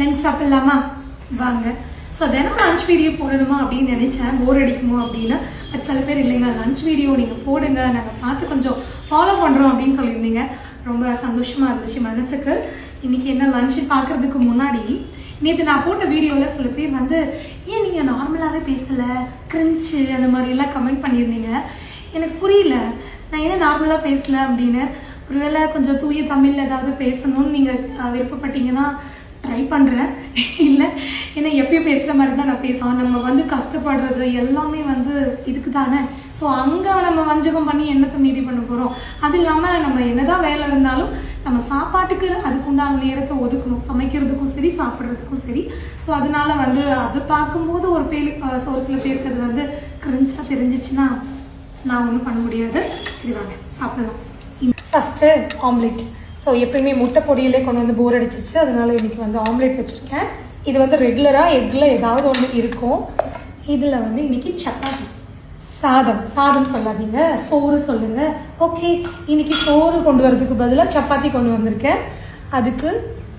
Lunch சாப்பிடலாமா வாங்க. So தினம் லஞ்ச் வீடியோ போடணுமா அப்படின்னு நினச்சேன், போர் அடிக்குமோ அப்படின்னு. பட் சில பேர் இல்லைங்க, லஞ்ச் வீடியோ நீங்கள் போடுங்க, நாங்கள் பார்த்து கொஞ்சம் ஃபாலோ பண்ணுறோம் அப்படின்னு சொல்லியிருந்தீங்க. ரொம்ப சந்தோஷமாக இருந்துச்சு மனசுக்கு. இன்றைக்கி என்ன லஞ்சு பார்க்குறதுக்கு முன்னாடி நேற்று நான் போட்ட வீடியோவில் சில பேர் வந்து ஏன் நீங்கள் நார்மலாகவே பேசலை, கிரிஞ்சு அந்த மாதிரிலாம் கமெண்ட் பண்ணியிருந்தீங்க. எனக்கு புரியல, நான் ஏன் நார்மலாக பேசலை அப்படின்னு. ஒருவேளை கொஞ்சம் தூய தமிழில் ஏதாவது பேசணும்னு நீங்கள் விருப்பப்பட்டீங்கன்னா ட்ரை பண்ணுறேன். இல்லை ஏன்னா எப்பயும் பேசுகிற மாதிரி தான் நான் பேசுவேன். நம்ம வந்து கஷ்டப்படுறது எல்லாமே வந்து இதுக்கு தானே. ஸோ அங்கே நம்ம வஞ்சகம் பண்ணி என்னத்தை மீதி பண்ண போகிறோம். அது இல்லாமல் நம்ம என்னதான் வேலை இருந்தாலும் நம்ம சாப்பாட்டுக்கு அதுக்குண்டான நேரத்தை ஒதுக்கணும், சமைக்கிறதுக்கும் சரி சாப்பிட்றதுக்கும் சரி. ஸோ அதனால வந்து அது பார்க்கும்போது ஒரு சில பேருக்கு அது வந்து கிரிஞ்சாக தெரிஞ்சிச்சுன்னா நான் ஒன்றும் பண்ண முடியாது. சரி வாங்க சாப்பிடலாம். First omelette. ஸோ எப்பயுமே முட்டை பொடியிலே கொண்டு வந்து போர் அடிச்சிச்சு, அதனால இன்றைக்கி வந்து ஆம்லெட் வச்சுருக்கேன். இது வந்து ரெகுலராக எக்கில் ஏதாவது ஒன்று இருக்கும். இதில் வந்து இன்றைக்கி சப்பாத்தி, சாதம் சொல்லாதீங்க, சோறு சொல்லுங்கள். ஓகே, இன்றைக்கி சோறு கொண்டு வரதுக்கு பதிலாக சப்பாத்தி கொண்டு வந்திருக்கேன். அதுக்கு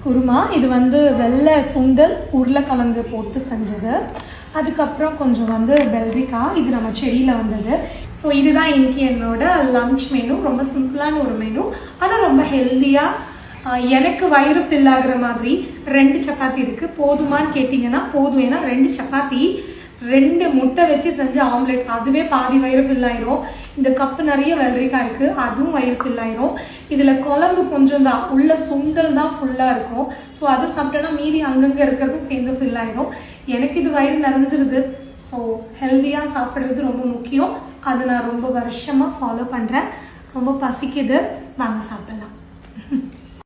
குருமா. இது வந்து வெள்ளை சுண்டல் உருளைக்கிழங்கு போட்டு செஞ்சது. அதுக்கப்புறம் கொஞ்சம் வந்து வெள்ளரிக்காய், இது நம்ம செடியில் வந்தது. ஸோ இதுதான் இன்றைக்கி என்னோட லன்ச் மெனு. ரொம்ப சிம்பிளான ஒரு மெனு, ஆனால் ரொம்ப ஹெல்த்தியாக, எனக்கு வயிறு ஃபில் ஆகுற மாதிரி. 2 சப்பாத்தி இருக்குது. போதுமான்னு கேட்டிங்கன்னா போதும். ஏன்னா 2 சப்பாத்தி 2 முட்டை வச்சு செஞ்ச ஆம்லெட், அதுவே பாதி வயிறு ஃபில் ஆயிரும். இந்த கப்பு நிறைய வெள்ளரிக்காய் இருக்குது, அதுவும் வயிறு ஃபில் ஆயிரும். இதில் குழம்பு கொஞ்சம் தான், உள்ள சுண்டல் தான் ஃபுல்லாக இருக்கும். ஸோ அது சாப்பிட்டோன்னா மீதி அங்கங்கே இருக்கிறதும் சேர்ந்து ஃபில் ஆயிரும். எனக்கு இது வயிறு நிறைஞ்சிருது. ஸோ ஹெல்த்தியாக சாப்பிட்றது ரொம்ப முக்கியம். அதை நான் ரொம்ப வருஷமாக ஃபாலோ பண்ணுறேன். ரொம்ப பசிக்குது, வாங்க சாப்பிட்லாம்.